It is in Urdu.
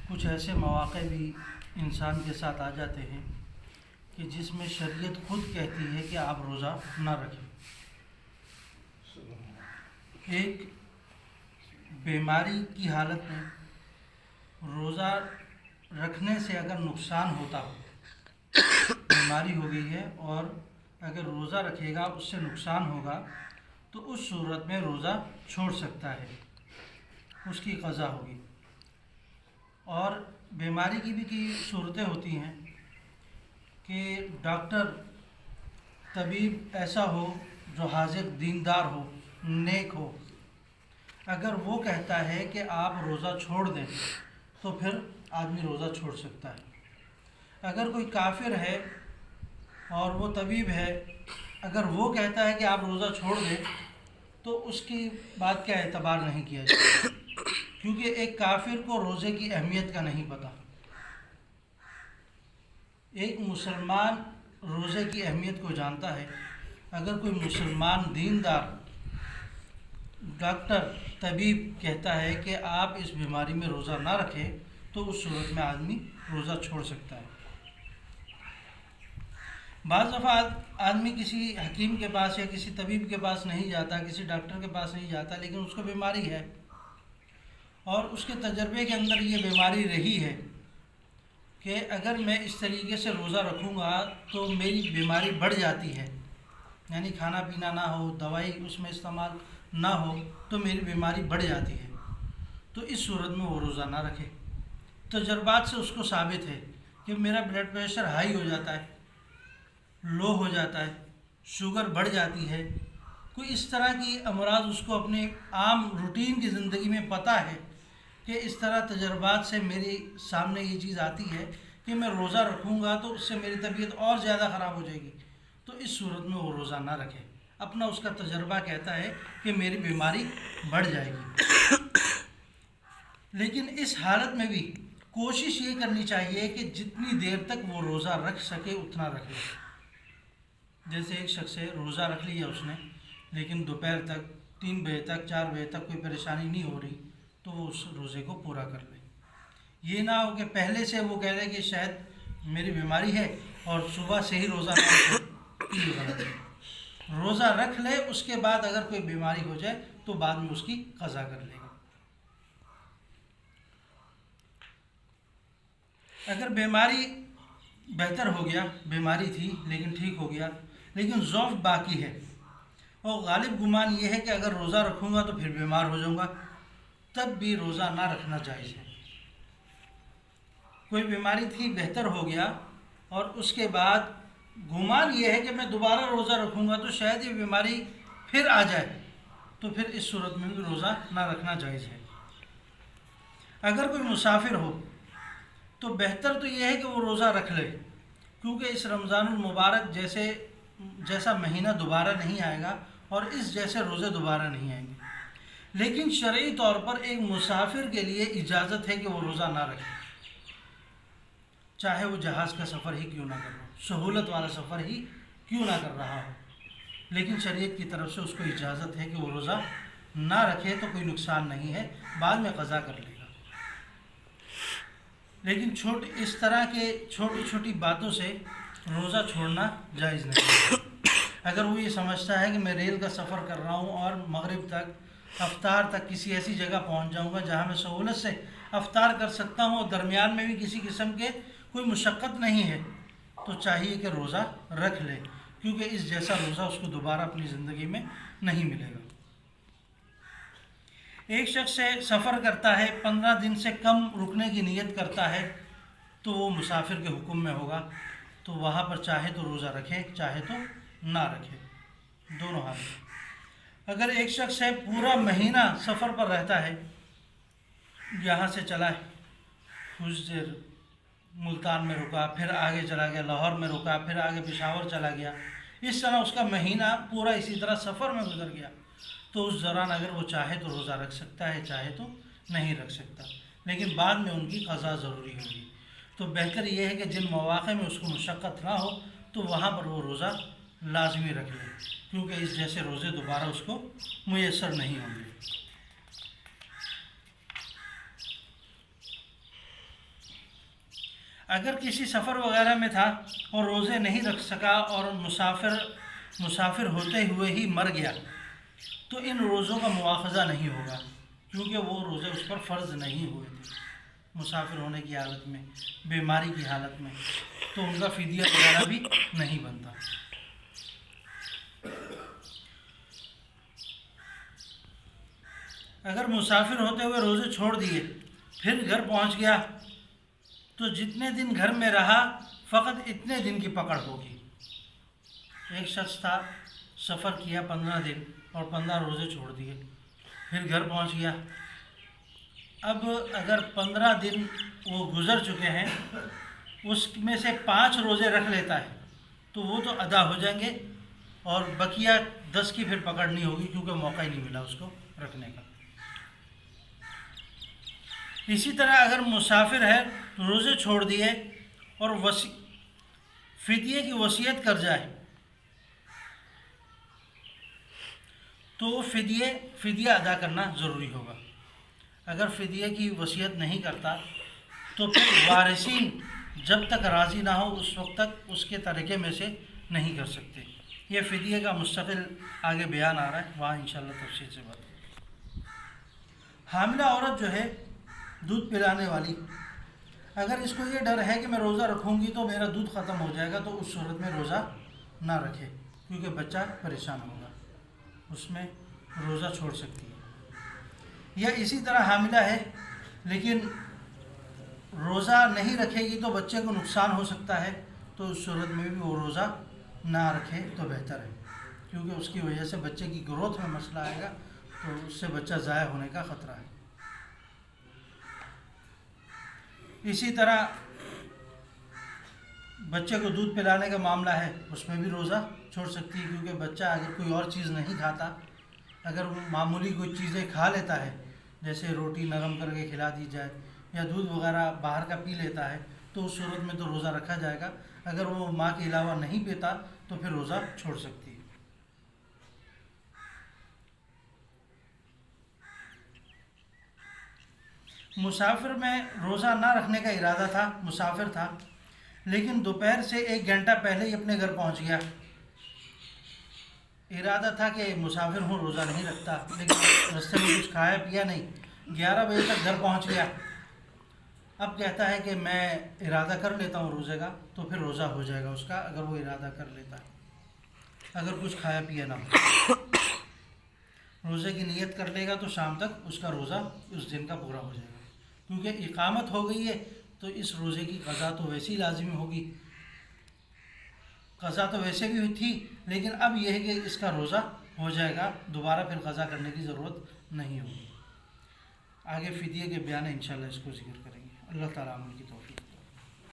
کچھ ایسے مواقع بھی انسان کے ساتھ آ جاتے ہیں کہ جس میں شریعت خود کہتی ہے کہ آپ روزہ نہ رکھیں۔ ایک بیماری کی حالت میں روزہ رکھنے سے اگر نقصان ہوتا ہو، بیماری ہو گئی ہے اور اگر روزہ رکھے گا اس سے نقصان ہوگا تو اس صورت میں روزہ چھوڑ سکتا ہے، اس کی قضا ہوگی۔ اور بیماری کی بھی کئی صورتیں ہوتی ہیں کہ ڈاکٹر طبیب ایسا ہو جو حاذق دیندار ہو، نیک ہو، اگر وہ کہتا ہے کہ آپ روزہ چھوڑ دیں تو پھر آدمی روزہ چھوڑ سکتا ہے۔ اگر کوئی کافر ہے اور وہ طبیب ہے، اگر وہ کہتا ہے کہ آپ روزہ چھوڑ دیں تو اس کی بات کا اعتبار نہیں کیا جائے، کیونکہ ایک کافر کو روزے کی اہمیت کا نہیں پتہ۔ ایک مسلمان روزے کی اہمیت کو جانتا ہے۔ اگر کوئی مسلمان دیندار ڈاکٹر طبیب کہتا ہے کہ آپ اس بیماری میں روزہ نہ رکھیں تو اس صورت میں آدمی روزہ چھوڑ سکتا ہے۔ بعض دفعہ آدمی کسی حکیم کے پاس یا کسی طبیب کے پاس نہیں جاتا، کسی ڈاکٹر کے پاس نہیں جاتا، لیکن اس کو بیماری ہے اور اس کے تجربے کے اندر یہ بیماری رہی ہے کہ اگر میں اس طریقے سے روزہ رکھوں گا تو میری بیماری بڑھ جاتی ہے، یعنی کھانا پینا نہ ہو، دوائی اس میں استعمال نہ ہو تو میری بیماری بڑھ جاتی ہے، تو اس صورت میں وہ روزہ نہ رکھے۔ تجربات سے اس کو ثابت ہے کہ میرا بلڈ پریشر ہائی ہو جاتا ہے، لو ہو جاتا ہے، شوگر بڑھ جاتی ہے، کوئی اس طرح کی امراض اس کو اپنے عام روٹین کی زندگی میں پتہ ہے کہ اس طرح تجربات سے میری سامنے یہ چیز آتی ہے کہ میں روزہ رکھوں گا تو اس سے میری طبیعت اور زیادہ خراب ہو جائے گی، تو اس صورت میں وہ روزہ نہ رکھے۔ اپنا اس کا تجربہ کہتا ہے کہ میری بیماری بڑھ جائے گی، لیکن اس حالت میں بھی کوشش یہ کرنی چاہیے کہ جتنی دیر تک وہ روزہ رکھ سکے اتنا رکھ لے۔ جیسے ایک شخص ہے، روزہ رکھ لیا اس نے، لیکن دوپہر تک 3 بجے تک 4 بجے تک کوئی پریشانی نہیں ہو رہی تو وہ اس روزے کو پورا کر لے۔ یہ نہ ہو کہ پہلے سے وہ کہہ رہے کہ شاید میری بیماری ہے اور صبح سے ہی روزہ نہ رکھے، یہ غلط ہے۔ روزہ رکھ لے، اس کے بعد اگر کوئی بیماری ہو جائے تو بعد میں اس کی قضا کر لے گا۔ اگر بیماری بہتر ہو گیا، بیماری تھی لیکن ٹھیک ہو گیا لیکن ضعف باقی ہے اور غالب گمان یہ ہے کہ اگر روزہ رکھوں گا تو پھر بیمار ہو جاؤں گا، تب بھی روزہ نہ رکھنا جائز ہے۔ کوئی بیماری تھی، بہتر ہو گیا اور اس کے بعد گمان یہ ہے کہ میں دوبارہ روزہ رکھوں گا تو شاید یہ بیماری پھر آ جائے، تو پھر اس صورت میں بھی روزہ نہ رکھنا جائز ہے۔ اگر کوئی مسافر ہو تو بہتر تو یہ ہے کہ وہ روزہ رکھ لے، کیونکہ اس رمضان المبارک جیسا مہینہ دوبارہ نہیں آئے گا اور اس جیسے روزے دوبارہ نہیں آئیں گے، لیکن شرعی طور پر ایک مسافر کے لیے اجازت ہے کہ وہ روزہ نہ رکھے، چاہے وہ جہاز کا سفر ہی کیوں نہ کر رہا ہو، سہولت والا سفر ہی کیوں نہ کر رہا ہو، لیکن شریعت کی طرف سے اس کو اجازت ہے کہ وہ روزہ نہ رکھے تو کوئی نقصان نہیں ہے، بعد میں قضا کر لے گا۔ لیکن اس طرح کے چھوٹی چھوٹی باتوں سے روزہ چھوڑنا جائز نہیں۔ اگر وہ یہ سمجھتا ہے کہ میں ریل کا سفر کر رہا ہوں اور مغرب تک، افطار تک کسی ایسی جگہ پہنچ جاؤں گا جہاں میں سہولت سے افطار کر سکتا ہوں اور درمیان میں بھی کسی قسم کے کوئی مشقت نہیں ہے، تو چاہیے کہ روزہ رکھ لے، کیونکہ اس جیسا روزہ اس کو دوبارہ اپنی زندگی میں نہیں ملے گا۔ ایک شخص سے سفر کرتا ہے، 15 دن سے کم رکنے کی نیت کرتا ہے تو وہ مسافر کے حکم میں ہوگا، تو وہاں پر چاہے تو روزہ رکھے، چاہے تو نہ رکھے، دونوں حال میں۔ اگر ایک شخص ہے پورا مہینہ سفر پر رہتا ہے، یہاں سے چلا ہے، کچھ دیر ملتان میں رکا، پھر آگے چلا گیا، لاہور میں رکا، پھر آگے پشاور چلا گیا، اس طرح اس کا مہینہ پورا اسی طرح سفر میں گزر گیا، تو اس دوران اگر وہ چاہے تو روزہ رکھ سکتا ہے، چاہے تو نہیں رکھ سکتا، لیکن بعد میں ان کی قضا ضروری ہوگی۔ تو بہتر یہ ہے کہ جن مواقع میں اس کو مشقت نہ ہو تو وہاں پر وہ روزہ لازمی رکھ لے، کیونکہ اس جیسے روزے دوبارہ اس کو میسر نہیں ہوں گے۔ اگر کسی سفر وغیرہ میں تھا اور روزے نہیں رکھ سکا اور مسافر ہوتے ہوئے ہی مر گیا تو ان روزوں کا مواخذہ نہیں ہوگا، کیونکہ وہ روزے اس پر فرض نہیں ہوئے تھے مسافر ہونے کی حالت میں، بیماری کی حالت میں، تو ان کا فدیہ وغیرہ بھی نہیں بنتا۔ اگر مسافر ہوتے ہوئے روزے چھوڑ دیے پھر گھر پہنچ گیا تو جتنے دن گھر میں رہا فقط اتنے دن کی پکڑ ہوگی۔ ایک شخص تھا، سفر کیا 15 دن اور 15 روزے چھوڑ دیے، پھر گھر پہنچ گیا۔ اب اگر 15 دن وہ گزر چکے ہیں، اس میں سے 5 روزے رکھ لیتا ہے تو وہ تو ادا ہو جائیں گے، اور بقیہ 10 کی پھر پکڑنی ہوگی، کیونکہ موقع ہی نہیں ملا اس کو رکھنے کا۔ اسی طرح اگر مسافر ہے روزے چھوڑ دیے اور فدیے کی وصیت کر جائے تو وہ فدیہ ادا کرنا ضروری ہوگا۔ اگر فدیے کی وصیت نہیں کرتا تو پھر وارثین جب تک راضی نہ ہو اس وقت تک اس کے طریقے میں سے نہیں کر سکتے۔ یہ فدیے کا مستقل آگے بیان آ رہا ہے، وہاں انشاءاللہ تفصیل سے بات۔ حاملہ عورت جو ہے دودھ پلانے والی، اگر اس کو یہ ڈر ہے کہ میں روزہ رکھوں گی تو میرا دودھ ختم ہو جائے گا تو اس صورت میں روزہ نہ رکھے، کیونکہ بچہ پریشان ہوگا، اس میں روزہ چھوڑ سکتی ہے۔ یا اسی طرح حاملہ ہے لیکن روزہ نہیں رکھے گی تو بچے کو نقصان ہو سکتا ہے، تو اس صورت میں بھی وہ روزہ نہ رکھے تو بہتر ہے، کیونکہ اس کی وجہ سے بچے کی گروتھ میں مسئلہ آئے گا تو اس سے بچہ ضائع ہونے کا خطرہ ہے۔ اسی طرح بچے کو دودھ پلانے کا معاملہ ہے، اس میں بھی روزہ چھوڑ سکتی ہے، کیونکہ بچہ اگر کوئی اور چیز نہیں کھاتا، اگر وہ معمولی کوئی چیزیں کھا لیتا ہے، جیسے روٹی نرم کر کے کھلا دی جائے یا دودھ وغیرہ باہر کا پی لیتا ہے، تو اس صورت میں تو روزہ رکھا جائے گا۔ اگر وہ ماں کے علاوہ نہیں پیتا تو پھر روزہ چھوڑ سکتی ہے۔ مسافر میں روزہ نہ رکھنے کا ارادہ تھا، مسافر تھا لیکن دوپہر سے 1 گھنٹہ پہلے ہی اپنے گھر پہنچ گیا۔ ارادہ تھا کہ مسافر ہوں، روزہ نہیں رکھتا، لیکن راستے میں کچھ کھایا پیا نہیں، 11 بجے تک گھر پہنچ گیا۔ اب کہتا ہے کہ میں ارادہ کر لیتا ہوں روزے کا، تو پھر روزہ ہو جائے گا اس کا، اگر وہ ارادہ کر لیتا ہے، اگر کچھ کھایا پیا نہ ہو۔ روزے کی نیت کر لے گا تو شام تک اس کا روزہ اس دن کا پورا ہو جائے گا، کیونکہ اقامت ہو گئی ہے تو اس روزے کی قضا تو ویسے ہی لازمی ہوگی، قضا تو ویسے بھی تھی لیکن اب یہ ہے کہ اس کا روزہ ہو جائے گا، دوبارہ پھر قضا کرنے کی ضرورت نہیں ہوگی۔ آگے فدیے کے بیان انشاءاللہ اس کو ذکر کریں گے۔ اللہ تعالیٰ عمل کی توفیق۔